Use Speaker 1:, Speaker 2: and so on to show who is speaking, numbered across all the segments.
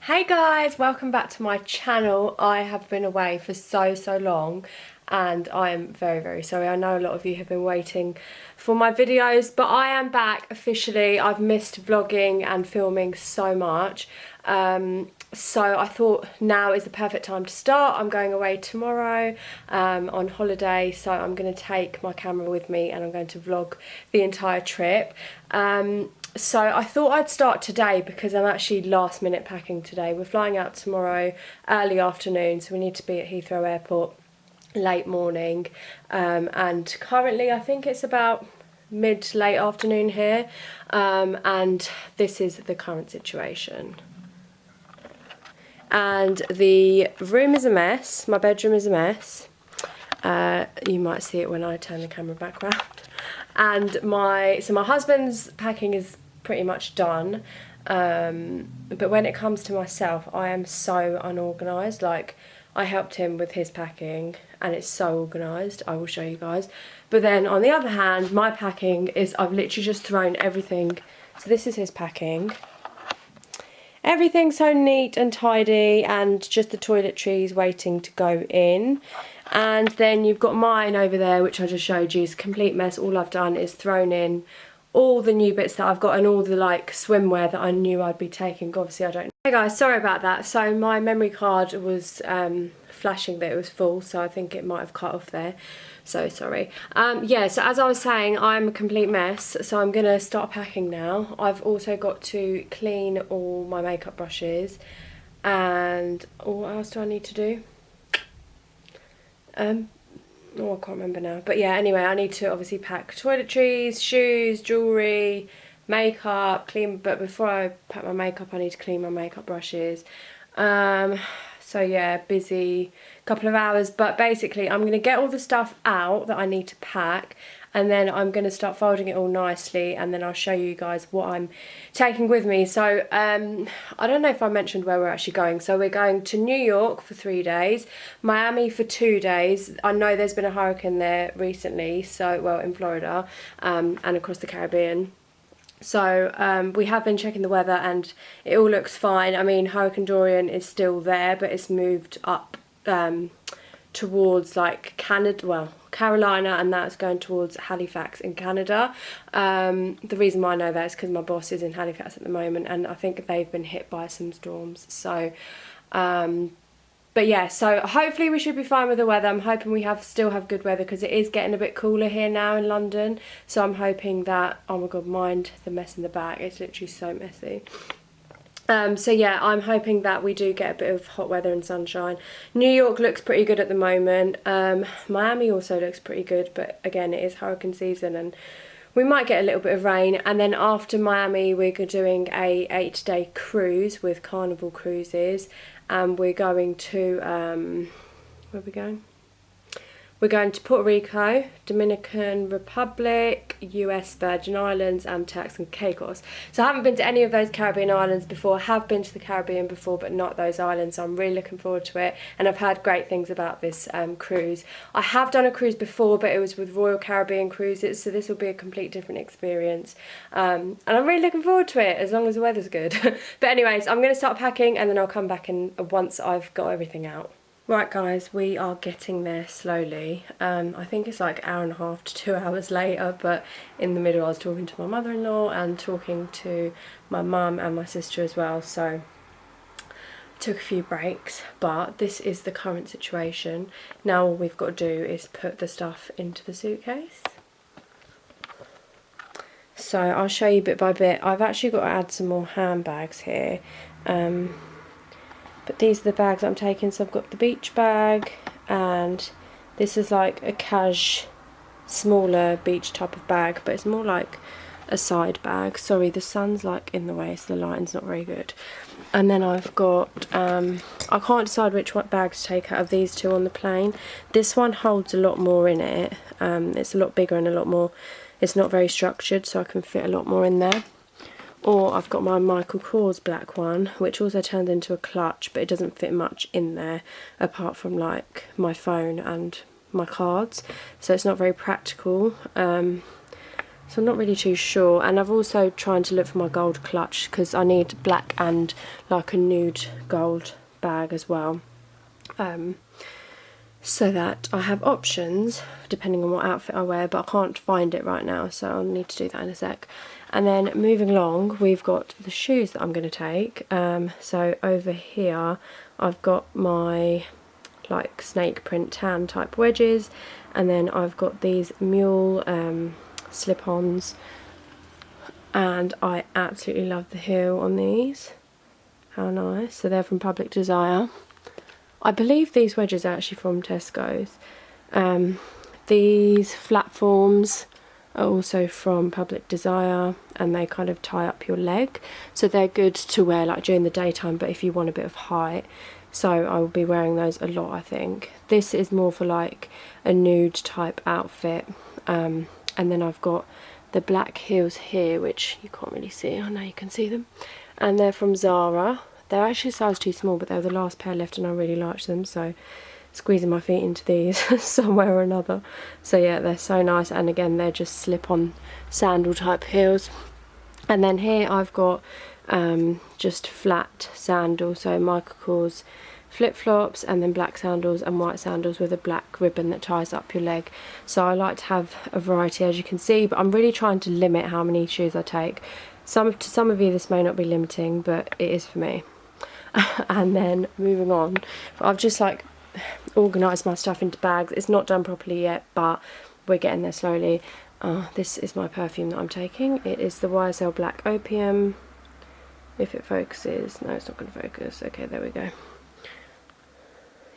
Speaker 1: Hey guys, welcome back to my channel. I have been away for so long and I am very sorry. I know a lot of you have been waiting for my videos, but I am back officially. I've missed vlogging and filming so much. So I thought now is the perfect time to start. I'm going away tomorrow on holiday, so I'm going to take my camera with me and I'm going to vlog the entire trip. So I thought I'd start today because I'm actually last minute packing today. We're flying out tomorrow early afternoon, so we need to be at Heathrow Airport late morning, and currently I think it's about mid-late afternoon here, and this is the current situation. And the room is a mess, my bedroom is a mess. You might see it when I turn the camera back round. And my husband's packing is pretty much done, but when it comes to myself, I am so unorganised. Like, I helped him with his packing and it's so organised. I will show you guys. But then on the other hand, my packing is, I've literally just thrown everything. So this is his packing. Everything's so neat and tidy, and just the toiletries waiting to go in. And then you've got mine over there, which I just showed you. It's a complete mess. All I've done is thrown in all the new bits that I've got and all the like swimwear that I knew I'd be taking. Obviously I don't know. Hey guys, sorry about that. So my memory card was flashing that it was full, so I think it might have cut off there. So sorry. Yeah, so as I was saying, I'm a complete mess, so I'm gonna start packing now. I've also got to clean all my makeup brushes, and what else do I need to do? Oh, I can't remember now. But yeah, anyway, I need to obviously pack toiletries, shoes, jewellery, makeup, clean. But before I pack my makeup, I need to clean my makeup brushes. So yeah, busy couple of hours. But basically, I'm going to get all the stuff out that I need to pack. And then I'm going to start folding it all nicely, and then I'll show you guys what I'm taking with me. So I don't know if I mentioned where we're actually going. So we're going to New York for 3 days, Miami for 2 days. I know there's been a hurricane there recently, so, well, in Florida, and across the Caribbean. So we have been checking the weather and it all looks fine. I mean, Hurricane Dorian is still there, but it's moved up towards like Canada, well, Carolina, and that's going towards Halifax in Canada. The reason why I know that is because my boss is in Halifax at the moment, and I think they've been hit by some storms. So but yeah, so hopefully we should be fine with the weather. I'm hoping we still have good weather, because it is getting a bit cooler here now in London. So I'm hoping that, oh my god, mind the mess in the back, it's literally so messy. So yeah, I'm hoping that we do get a bit of hot weather and sunshine. New York looks pretty good at the moment. Miami also looks pretty good, but again, it is hurricane season and we might get a little bit of rain. And then after Miami, we're doing a 8-day cruise with Carnival Cruises, and we're going to, where are we going? We're going to Puerto Rico, Dominican Republic, US Virgin Islands, and Turks and Caicos. So I haven't been to any of those Caribbean islands before. I have been to the Caribbean before, but not those islands. So I'm really looking forward to it. And I've heard great things about this cruise. I have done a cruise before, but it was with Royal Caribbean Cruises. So this will be a complete different experience. And I'm really looking forward to it, as long as the weather's good. But anyways, I'm going to start packing and then I'll come back in once I've got everything out. Right guys, we are getting there slowly. I think it's like 1.5 to 2 hours later, but in the middle I was talking to my mother-in-law and talking to my mum and my sister as well, so took a few breaks. But this is the current situation. Now all we've got to do is put the stuff into the suitcase. So I'll show you bit by bit. I've actually got to add some more handbags here. But these are the bags I'm taking. So I've got the beach bag, and this is like a cash, smaller beach type of bag, but it's more like a side bag. Sorry, the sun's like in the way, so the lighting's not very good. And then I've got, I can't decide which bag to take out of these two on the plane. This one holds a lot more in it. It's a lot bigger and a lot more, it's not very structured, so I can fit a lot more in there. Or I've got my Michael Kors black one, which also turned into a clutch, but it doesn't fit much in there apart from like my phone and my cards, so it's not very practical. So I'm not really too sure. And I've also trying to look for my gold clutch because I need black and like a nude gold bag as well. So that I have options depending on what outfit I wear, but I can't find it right now, so I'll need to do that in a sec. And then moving along, we've got the shoes that I'm going to take. So over here I've got my like snake print tan type wedges, and then I've got these mule slip-ons, and I absolutely love the heel on these. How nice. So they're from Public Desire. I believe these wedges are actually from Tesco's. These platforms are also from Public Desire, and they kind of tie up your leg, so they're good to wear like during the daytime, but if you want a bit of height. So I will be wearing those a lot, I think. This is more for like a nude type outfit. And then I've got the black heels here, which you can't really see. I know you can see them. And they're from Zara. They're actually a size too small, but they were the last pair left and I really liked them, so squeezing my feet into these somewhere or another. So yeah, they're so nice, and again they're just slip-on sandal type heels. And then here I've got just flat sandals, so Michael Kors flip-flops, and then black sandals and white sandals with a black ribbon that ties up your leg. So I like to have a variety, as you can see, but I'm really trying to limit how many shoes I take. To some of you this may not be limiting, but it is for me. And then moving on, I've just like organised my stuff into bags. It's not done properly yet, but we're getting there slowly. This is my perfume that I'm taking. It is the YSL Black Opium. If it focuses. No, it's not going to focus. Okay, there we go.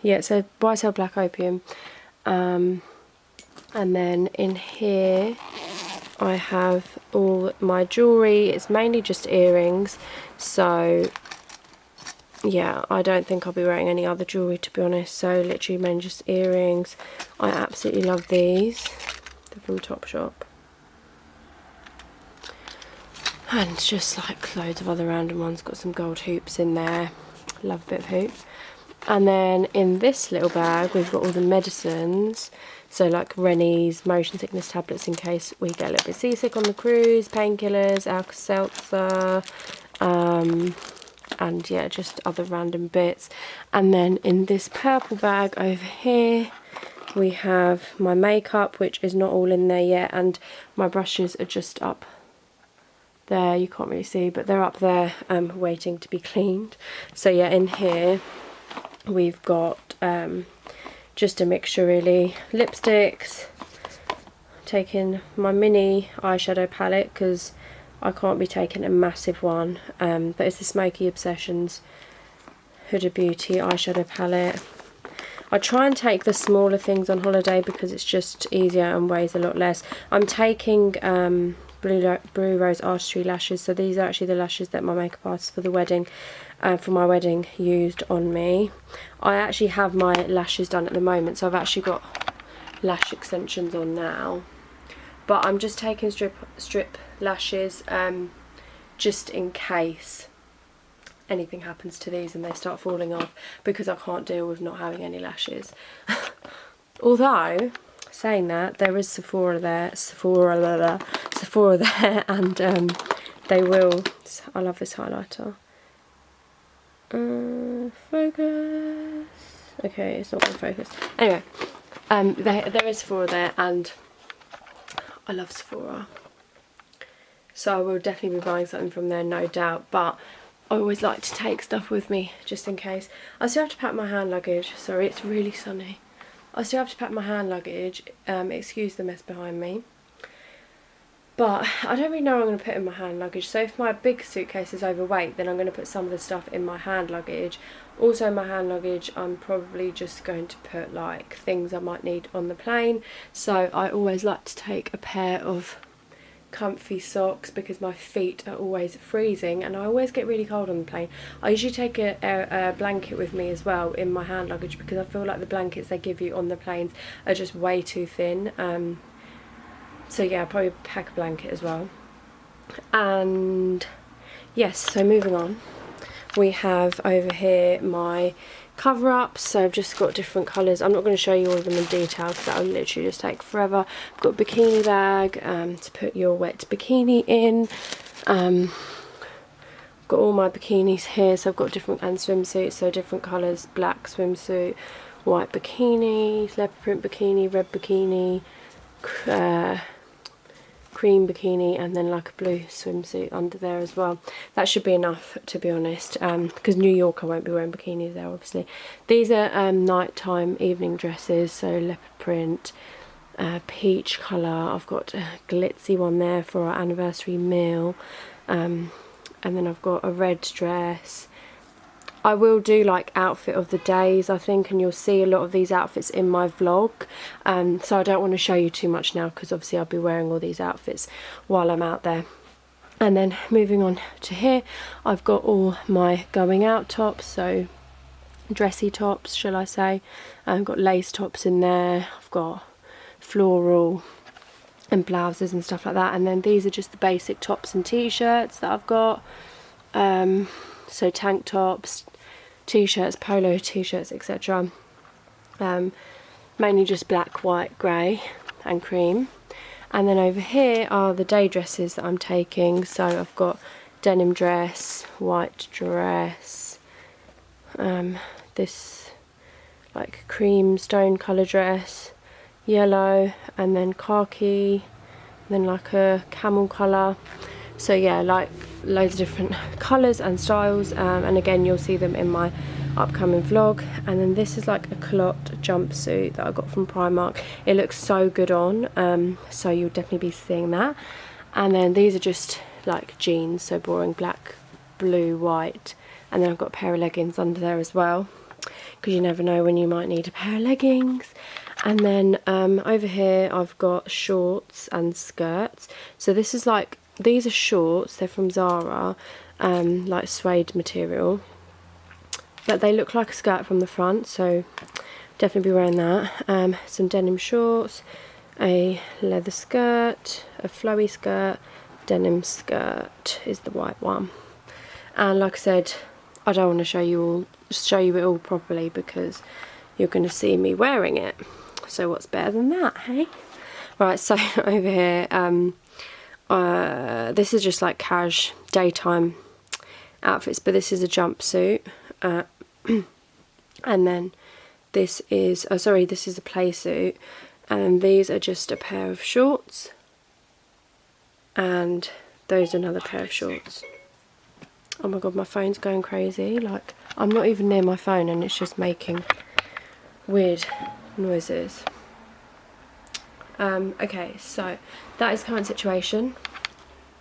Speaker 1: Yeah, so YSL Black Opium. And then in here I have all my jewellery. It's mainly just earrings, so yeah, I don't think I'll be wearing any other jewellery, to be honest. So literally mainly just earrings. I absolutely love these. They're from Topshop. And just like loads of other random ones. Got some gold hoops in there. Love a bit of hoop. And then in this little bag we've got all the medicines. So like Rennie's motion sickness tablets in case we get a little bit seasick on the cruise, painkillers, Alka-Seltzer, and yeah, just other random bits. And then in this purple bag over here we have my makeup, which is not all in there yet, and my brushes are just up there. You can't really see, but they're up there waiting to be cleaned. So yeah, in here we've got just a mixture really. Lipsticks, taking my mini eyeshadow palette because I can't be taking a massive one, but it's the Smoky Obsessions Huda Beauty eyeshadow palette. I try and take the smaller things on holiday because it's just easier and weighs a lot less. I'm taking Blue Rose Artistry lashes, so these are actually the lashes that my makeup artist for my wedding used on me. I actually have my lashes done at the moment, so I've actually got lash extensions on now, but I'm just taking strip lashes just in case anything happens to these and they start falling off, because I can't deal with not having any lashes. Although saying that, there is Sephora there, and they will. I love this highlighter. Focus. Okay, it's not going to focus. Anyway, there is Sephora there, and I love Sephora, so I will definitely be buying something from there, no doubt. But I always like to take stuff with me just in case. I still have to pack my hand luggage. Sorry, it's really sunny. I still have to pack my hand luggage. Excuse the mess behind me. But I don't really know what I'm going to put in my hand luggage. So if my big suitcase is overweight, then I'm going to put some of the stuff in my hand luggage. Also in my hand luggage, I'm probably just going to put like things I might need on the plane. So I always like to take a pair of comfy socks because my feet are always freezing and I always get really cold on the plane. I usually take a blanket with me as well in my hand luggage because I feel like the blankets they give you on the planes are just way too thin. So yeah, I'll probably pack a blanket as well. And yes, so moving on, we have over here my cover-ups. So I've just got different colours. I'm not going to show you all of them in detail because that will literally just take forever. I've got a bikini bag to put your wet bikini in. Got all my bikinis here, so I've got different, and swimsuits, so different colours: black swimsuit, white bikini, leopard print bikini, red bikini, cream bikini, and then like a blue swimsuit under there as well. That should be enough, to be honest, because New York I won't be wearing bikinis there obviously. These are nighttime evening dresses, so leopard print, peach colour. I've got a glitzy one there for our anniversary meal, and then I've got a red dress. I will do like outfit of the days, I think, and you'll see a lot of these outfits in my vlog, so I don't want to show you too much now because obviously I'll be wearing all these outfits while I'm out there. And then moving on to here, I've got all my going out tops, so dressy tops shall I say. I've got lace tops in there, I've got floral and blouses and stuff like that, and then these are just the basic tops and t-shirts that I've got. So tank tops, t-shirts, polo t-shirts, etc. Mainly just black, white, grey and cream. And then over here are the day dresses that I'm taking. So I've got denim dress, white dress, this like cream stone colour dress, yellow, and then khaki, then like a camel colour. So yeah, like loads of different colours and styles, and again you'll see them in my upcoming vlog. And then this is like a culotte jumpsuit that I got from Primark. It looks so good on, so you'll definitely be seeing that. And then these are just like jeans, so boring black, blue, white, and then I've got a pair of leggings under there as well, because you never know when you might need a pair of leggings. And then over here I've got shorts and skirts. So this is like, these are shorts, they're from Zara, like suede material, but they look like a skirt from the front, so definitely be wearing that. Some denim shorts, a leather skirt, a flowy skirt, denim skirt is the white one. And like I said, I don't want to show you it all properly because you're going to see me wearing it. So what's better than that, hey? Right, so over here, this is just like cash daytime outfits, but this is a jumpsuit, and then this is, this is a play suit, and these are just a pair of shorts, and those are another pair of shorts. Oh my god, my phone's going crazy, like I'm not even near my phone and it's just making weird noises. Okay, so that is current situation.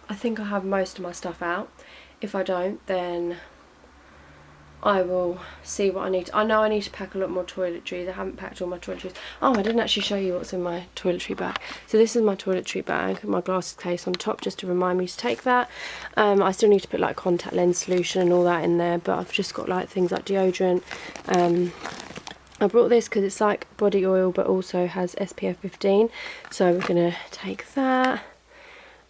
Speaker 1: I think I have most of my stuff out. If I don't, then I will see what I need. I know I need to pack a lot more toiletries. I haven't packed all my toiletries. Oh, I didn't actually show you what's in my toiletry bag. So this is my toiletry bag, my glasses case on top, just to remind me to take that. I still need to put like contact lens solution and all that in there, but I've just got like things like deodorant. I brought this because it's like body oil but also has SPF 15, so we're gonna take that.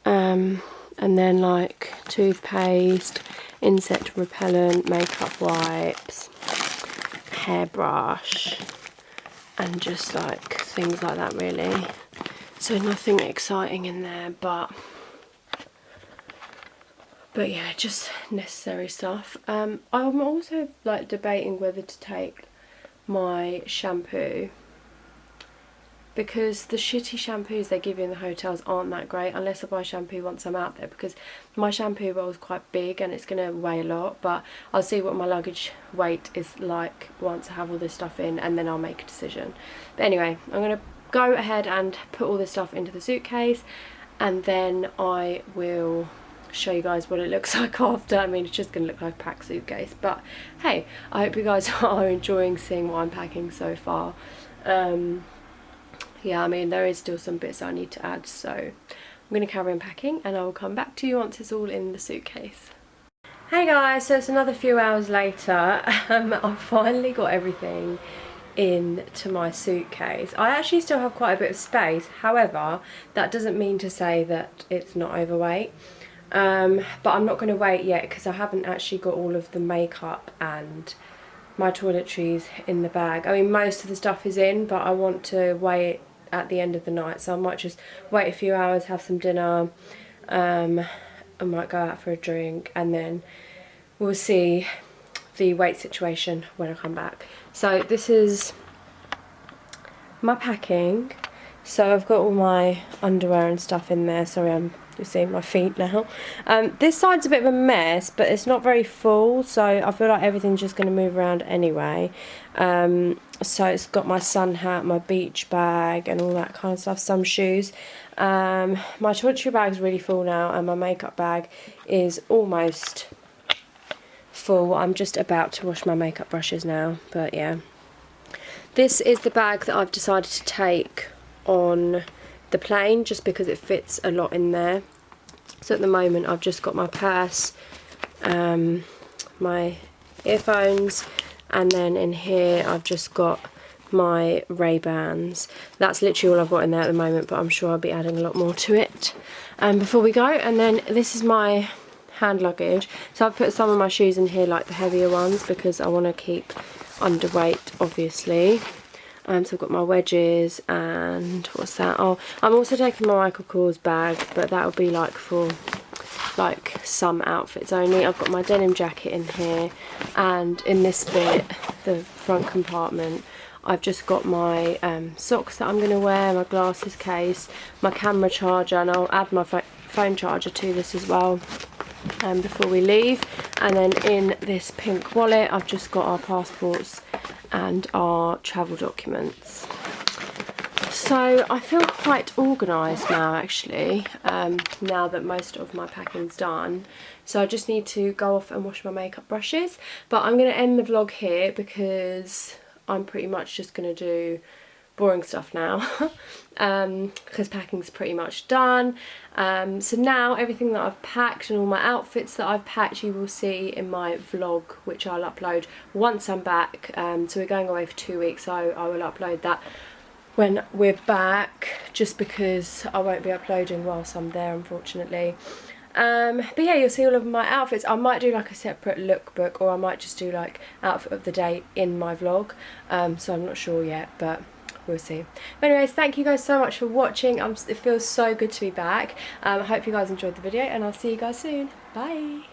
Speaker 1: And then like toothpaste, insect repellent, makeup wipes, hairbrush, and just like things like that really. So nothing exciting in there, but yeah, just necessary stuff. I'm also like debating whether to take my shampoo, because the shitty shampoos they give you in the hotels aren't that great unless I buy shampoo once I'm out there, because my shampoo roll is quite big and it's going to weigh a lot, but I'll see what my luggage weight is like once I have all this stuff in, and then I'll make a decision. But anyway, I'm going to go ahead and put all this stuff into the suitcase, and then I will show you guys what it looks like after. I mean, it's just going to look like a packed suitcase, but hey, I hope you guys are enjoying seeing what I'm packing so far. Yeah, I mean, there is still some bits I need to add, so I'm going to carry on packing and I will come back to you once it's all in the suitcase. Hey guys, so it's another few hours later. I've finally got everything into my suitcase. I actually still have quite a bit of space, however, that doesn't mean to say that it's not overweight. But I'm not going to wait yet because I haven't actually got all of the makeup and my toiletries in the bag. I mean, most of the stuff is in, but I want to wait at the end of the night, so I might just wait a few hours, have some dinner, I might go out for a drink, and then we'll see the weight situation when I come back. So this is my packing. So I've got all my underwear and stuff in there. Sorry, you're seeing my feet now. This side's a bit of a mess, but it's not very full, so I feel like everything's just going to move around anyway. So it's got my sun hat, my beach bag and all that kind of stuff, some shoes. My toiletry bag's really full now, and my makeup bag is almost full. I'm just about to wash my makeup brushes now, but yeah. This is the bag that I've decided to take on the plane, just because it fits a lot in there. So at the moment I've just got my purse, my earphones, and then in here I've just got my Ray-Bans. That's literally all I've got in there at the moment, but I'm sure I'll be adding a lot more to it before we go. And then this is my hand luggage. So I've put some of my shoes in here, like the heavier ones, because I want to keep underweight, obviously. So I've got my wedges, and what's that? Oh, I'm also taking my Michael Kors bag, but that'll be like for like some outfits only. I've got my denim jacket in here, and in this bit, the front compartment, I've just got my socks that I'm going to wear, my glasses case, my camera charger, and I'll add my phone charger to this as well before we leave. And then in this pink wallet I've just got our passports and our travel documents. So I feel quite organised now, actually, now that most of my packing's done. So I just need to go off and wash my makeup brushes, but I'm going to end the vlog here because I'm pretty much just going to do boring stuff now because packing's pretty much done. So now everything that I've packed and all my outfits that I've packed you will see in my vlog, which I'll upload once I'm back. So we're going away for 2 weeks, so I will upload that when we're back, just because I won't be uploading whilst I'm there, unfortunately. But yeah, you'll see all of my outfits. I might do like a separate lookbook, or I might just do like outfit of the day in my vlog. So I'm not sure yet, but we'll see. But anyways, thank you guys so much for watching. It feels so good to be back. I hope you guys enjoyed the video, and I'll see you guys soon. Bye.